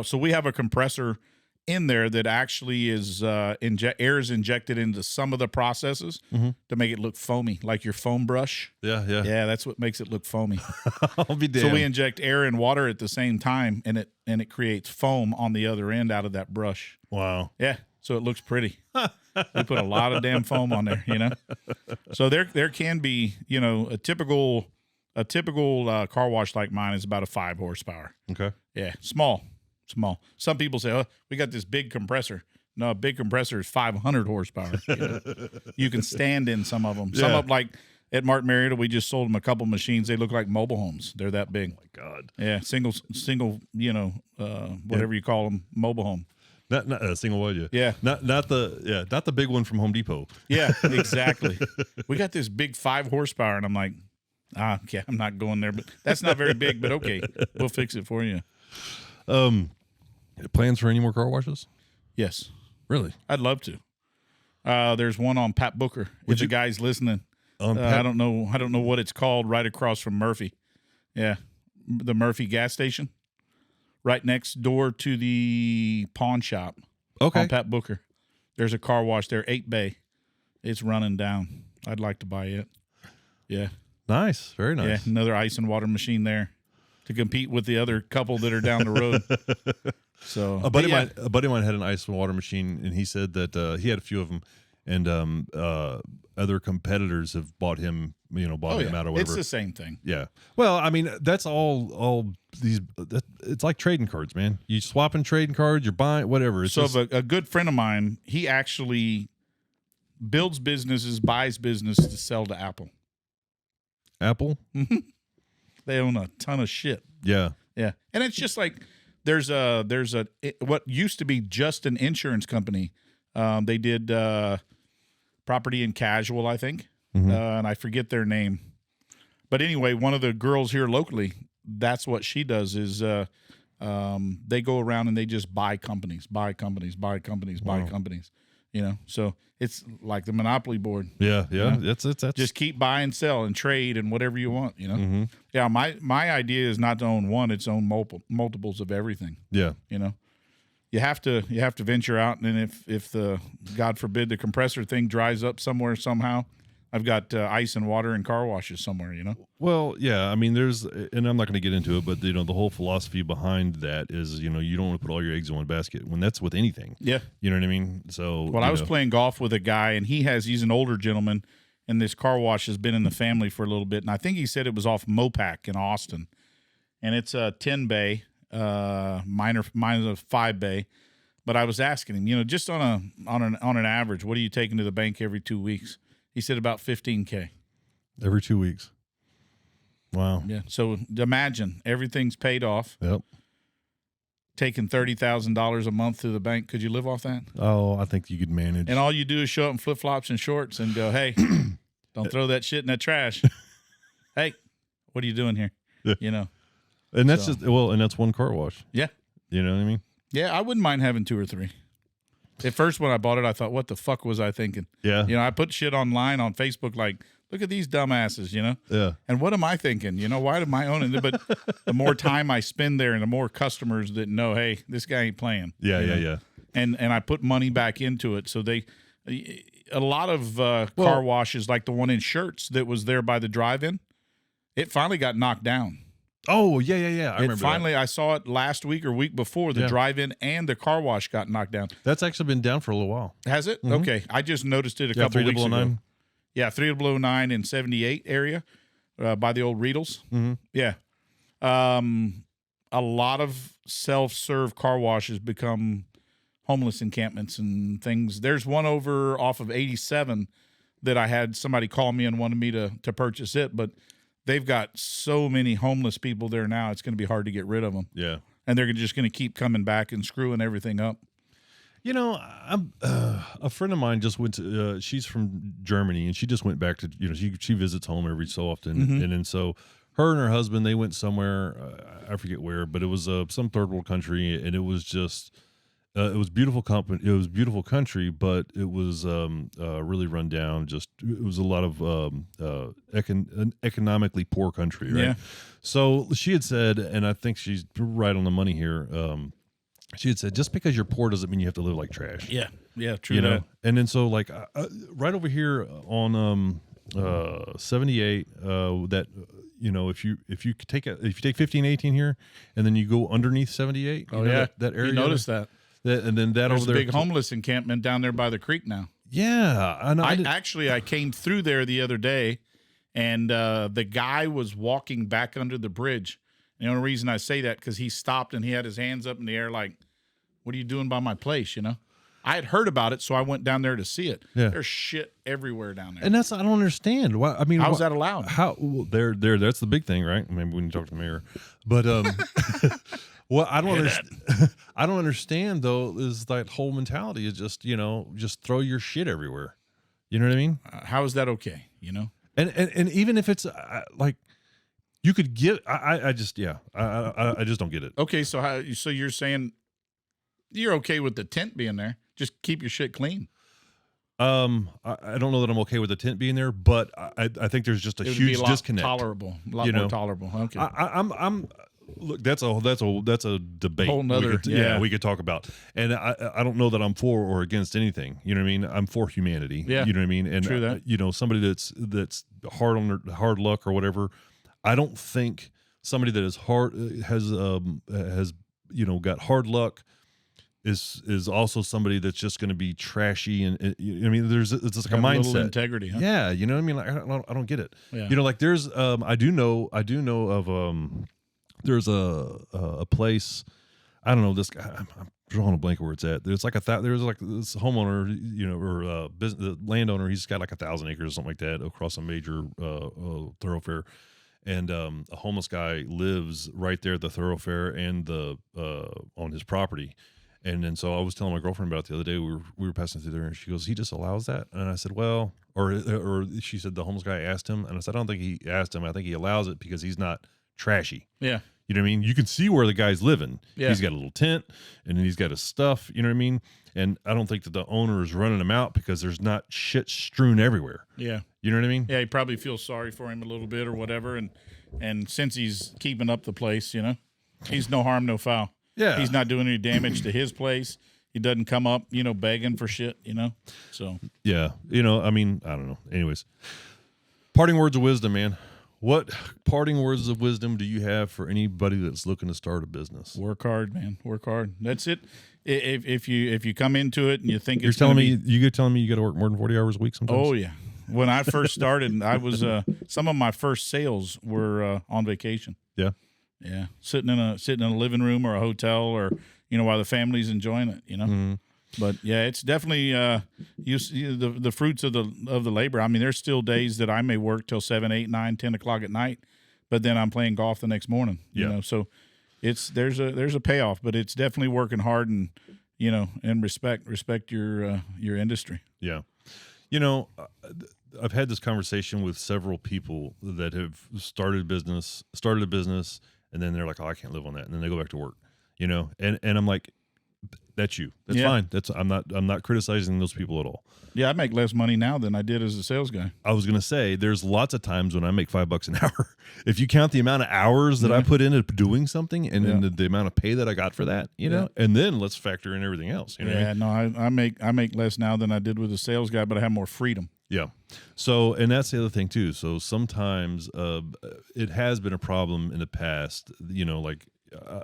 so we have a compressor in there that actually is air is injected into some of the processes to make it look foamy, like your foam brush. Yeah. Yeah, that's what makes it look foamy. I'll be damned. So we inject air and water at the same time, and it creates foam on the other end out of that brush. Wow. Yeah, so it looks pretty. We put a lot of damn foam on there, So there can be, a typical car wash like mine is about a 5 horsepower. Okay. Yeah, small. Some people say, "Oh, we got this big compressor." No, a big compressor is 500 horsepower. You can stand in some of them. Some Yeah. of like at Martin Marietta, we just sold them a couple machines. They look like mobile homes. They're that big. Oh my God. Yeah, single, whatever you call them, mobile home. Not a single one. Yeah. Not the big one from Home Depot. Yeah, exactly. We got this big 5 horsepower, and I'm like, okay, I'm not going there. But that's not very big, but okay, we'll fix it for you. Plans for any more car washes? Yes, Really? I'd love to. There's one on Pat Booker. If the guy's listening, I don't know what it's called. Right across from Murphy. Yeah, the Murphy gas station, right next door to the pawn shop. Okay. On Pat Booker. There's a car wash there, 8 bay. It's running down. I'd like to buy it. Yeah. Nice. Very nice. Yeah, another ice and water machine there to compete with the other couple that are down the road. So a buddy of mine had an ice and water machine, and he said that he had a few of them, and other competitors have bought him him out or whatever. It's the same thing. Yeah. Well, I mean, that's all these. It's like trading cards, man. You swapping trading cards, you're buying whatever. It's So just, a good friend of mine, he actually builds businesses, buys business to sell to Apple. Apple. They own a ton of shit. Yeah. Yeah, and it's just like there's what used to be just an insurance company. They did property and casual, I think, and I forget their name. But anyway, one of the girls here locally, that's what she does is they go around and they just buy companies. So it's like the monopoly board. Yeah. That's Just keep buy and sell and trade and whatever you want, Yeah, my idea is not to own one, it's own multiples of everything. Yeah. You have to venture out, and if the God forbid the compressor thing dries up somewhere somehow, I've got ice and water and car washes somewhere, Well, yeah, I mean, and I'm not going to get into it, but the whole philosophy behind that is, you don't want to put all your eggs in one basket when that's with anything. Yeah. You know what I mean? So, I was playing golf with a guy, and he's an older gentleman, and this car wash has been in the family for a little bit, and I think he said it was off Mopac in Austin, and it's a 10 bay, mine is a 5 bay, but I was asking him, just on an average, what are you taking to the bank every 2 weeks? He said about $15K. Every 2 weeks. Wow. Yeah. So imagine everything's paid off. Yep. Taking $30,000 a month to the bank. Could you live off that? Oh, I think you could manage. And all you do is show up in flip flops and shorts and go, "Hey, don't throw that shit in that trash." Hey, what are you doing here? Yeah. And that's and that's one car wash. Yeah. You know what I mean? Yeah, I wouldn't mind having 2 or 3. At first, when I bought it, I thought, what the fuck was I thinking? Yeah. I put shit online on Facebook like, look at these dumbasses, Yeah. And what am I thinking? Why am I owning it? But the more time I spend there and the more customers that know, hey, this guy ain't playing. Yeah. And I put money back into it. So a lot of car washes, like the one in Shirts that was there by the drive-in, it finally got knocked down. Oh, yeah. I remember that. I saw it last week or week before. The drive-in and the car wash got knocked down. That's actually been down for a little while. Has it? Mm-hmm. Okay. I just noticed it a couple weeks ago. Yeah, 3009 and 78 area by the old Riedels. Mm-hmm. Yeah. a lot of self-serve car washes become homeless encampments and things. There's one over off of 87 that I had somebody call me and wanted me to purchase it, but they've got so many homeless people there now, it's going to be hard to get rid of them. Yeah. And they're just going to keep coming back and screwing everything up. You know, I'm a friend of mine just went to. She's from Germany, and she just went back to. She visits home every so often, and then so her and her husband they went somewhere. I forget where, but it was some third world country, and it was just. It was beautiful company. It was beautiful country, but it was really run down. Just it was a lot of economically poor country, right? Yeah. So she had said, and I think she's right on the money here. She had said, just because you're poor doesn't mean you have to live like trash. Yeah, true. You know, and then so like right over here on 78, that if you take 15, 18 here, and then you go underneath 78, that area. You notice that. And then that There's over a there, big homeless encampment down there by the creek now. Yeah, I know. I came through there the other day, and the guy was walking back under the bridge. And the only reason I say that because he stopped and he had his hands up in the air like, "What are you doing by my place?" I had heard about it, so I went down there to see it. Yeah. There's shit everywhere down there. And I don't understand. Why? I mean, how's that allowed? How? Well, there. That's the big thing, right? Maybe we can talk to the mayor, but well, I don't understand. I don't understand though. Is that whole mentality is just just throw your shit everywhere. You know what I mean? How is that okay? And even if it's like you could get, I just don't get it. Okay, so you're saying you're okay with the tent being there? Just keep your shit clean. I don't know that I'm okay with the tent being there, but I think there's just a huge disconnect. Tolerable, a lot more tolerable. Okay, I'm look. That's a debate. Whole nother, we could talk about. And I don't know that I'm for or against anything. You know what I mean? I'm for humanity. Yeah, you know what I mean? And true that. Somebody that's hard on their hard luck or whatever. I don't think somebody that is has got hard luck is also somebody that's just going to be trashy and I mean it's like a mindset, a little integrity. Huh? Yeah, you know what I mean. Like, I don't get it. Yeah. Like there's I do know of there's a place. I don't know this guy. I'm drawing a blank where it's at. There's like there's like this homeowner, or business landowner. He's got like 1,000 acres or something like that across a major thoroughfare. And a homeless guy lives right there at the thoroughfare and on his property. And then so I was telling my girlfriend about it the other day. We were passing through there, and she goes, "He just allows that?" And I said, "Well," or she said the homeless guy asked him, and I said, "I don't think he asked him. I think he allows it because he's not trashy." Yeah. You know what I mean? You can see where the guy's living. Yeah. He's got a little tent, and then he's got his stuff. You know what I mean? And I don't think that the owner is running him out because there's not shit strewn everywhere. Yeah. You know what I mean? Yeah, he probably feels sorry for him a little bit or whatever, and since he's keeping up the place, he's no harm, no foul. Yeah. He's not doing any damage to his place. He doesn't come up, begging for shit, So yeah, I mean, I don't know. Anyways, parting words of wisdom, man. What parting words of wisdom do you have for anybody that's looking to start a business? Work hard, man. Work hard. That's it. If you come into it and you think you're telling me you got to work more than 40 hours a week sometimes. Oh yeah. When I first started, I was some of my first sales were on vacation. Yeah. Yeah, sitting in a living room or a hotel or while the family's enjoying it. Mm-hmm. But yeah, it's definitely the fruits of the labor. I mean, there's still days that I may work till 7, 8, 9, 10 o'clock at night, but then I'm playing golf the next morning. So there's a payoff, but it's definitely working hard and and respect your industry. Yeah, I've had this conversation with several people that have started a business, and then they're like, "Oh, I can't live on that," and then they go back to work. And I'm like, that's you. That's fine. I'm not criticizing those people at all. Yeah, I make less money now than I did as a sales guy. I was gonna say there's lots of times when I make $5 an hour. If you count the amount of hours that I put into doing something and then the amount of pay that I got for that, and then let's factor in everything else. No, I make less now than I did with a sales guy, but I have more freedom. Yeah. So, and that's the other thing too. So sometimes it has been a problem in the past, like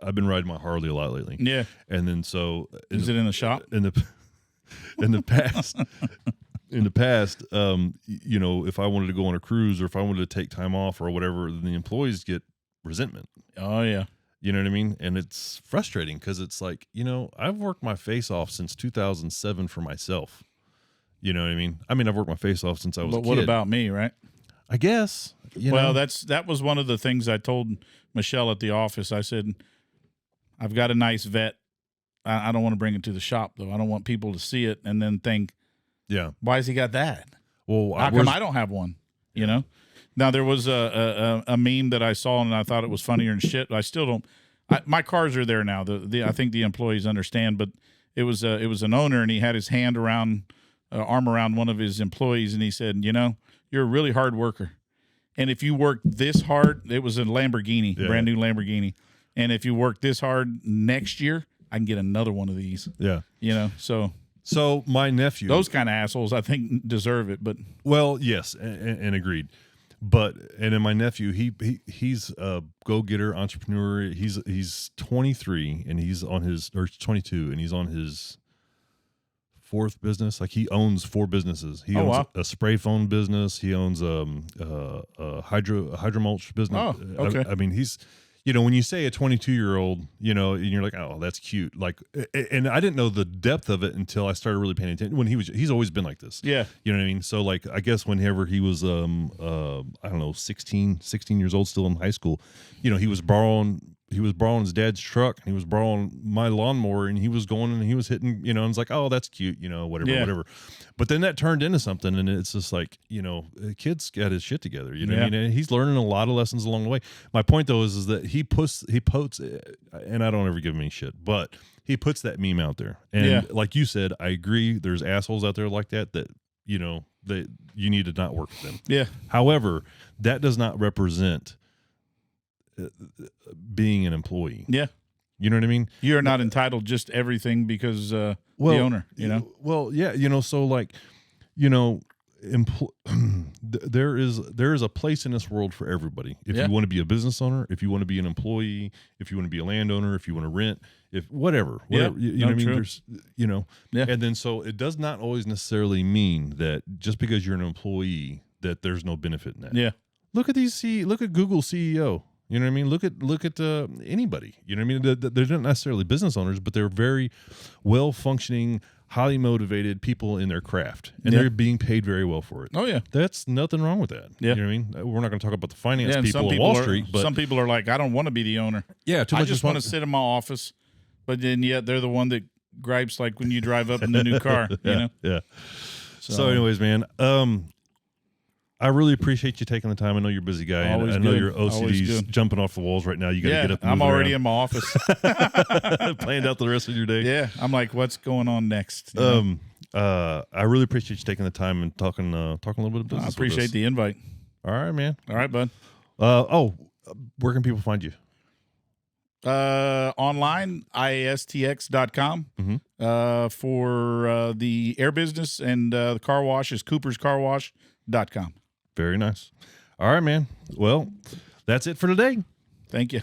I've been riding my Harley a lot lately. Yeah. And then so is it in the shop? In the past, if I wanted to go on a cruise or if I wanted to take time off or whatever, then the employees get resentment. Oh yeah. You know what I mean? And it's frustrating because it's like, I've worked my face off since 2007 for myself. You know what I mean? I've worked my face off since I was a But kid. what about me, right? I guess. That was one of the things I told Michelle at the office. I said, I've got a nice vet. I don't want to bring it to the shop, though. I don't want people to see it and then think, yeah, why has he got that? Well, how come I don't have one? You know? Now, there was a meme that I saw, and I thought it was funnier and shit. I still don't. My cars are there now. I think the employees understand, but it was an owner, and he had his arm around one of his employees, and he said, you're a really hard worker. And if you work this hard, it was a Lamborghini, brand new Lamborghini. And if you work this hard next year, I can get another one of these. Yeah. So my nephew, those kind of assholes, I think, deserve it. But well, yes, and agreed. And then my nephew, he's a go-getter entrepreneur. He's 23 and he's on his, or 22 and he's on his fourth business. Like, he owns 4 businesses. He owns a spray foam business. He owns a hydro mulch business. Oh, okay. He's, when you say a 22-year-old, and you're like, oh, that's cute. Like, and I didn't know the depth of it until I started really paying attention. When he's always been like this. Yeah. You know what I mean? So, like, I guess whenever he was, 16 years old, still in high school, he was borrowing his dad's truck, and he was borrowing my lawnmower, and he was going and he was hitting, and it's like, oh, that's cute, whatever. But then that turned into something, and it's just like, the kid's got his shit together, you know what I mean? And he's learning a lot of lessons along the way. My point, though, is that he puts, and I don't ever give him any shit, but he puts that meme out there. And like you said, I agree, there's assholes out there like that that you need to not work with them. Yeah. However, that does not represent being an employee. Yeah. You know what I mean? You're not entitled just everything because the owner, Well, yeah, so like, there is a place in this world for everybody. If you want to be a business owner, if you want to be an employee, if you want to be a landowner, if you want to rent, if whatever, you know what I mean? There's, and then so it does not always necessarily mean that just because you're an employee that there's no benefit in that. Yeah. Look at Google CEO. You know what I mean? Look at anybody. You know what I mean? They're not necessarily business owners, but they're very well-functioning, highly motivated people in their craft, and they're being paid very well for it. Oh, yeah. That's nothing wrong with that. Yeah. You know what I mean? We're not going to talk about the finance people on Wall Street, but some people are like, I don't want to be the owner. Yeah, I just want to sit in my office, but then yet they're the one that gripes like when you drive up in the new car. Yeah. So anyways, man, I really appreciate you taking the time. I know you're a busy guy. And I know your OCD's jumping off the walls right now. You got to get up and I'm already around. in my office. Planned out the rest of your day. Yeah. I'm like, what's going on next? I really appreciate you taking the time and talking a little bit of business. I appreciate the invite. All right, man. All right, bud. Where can people find you? Online, iastx.com. For the air business, and the car wash is cooperscarwash.com. Very nice. All right, man. Well, that's it for today. Thank you.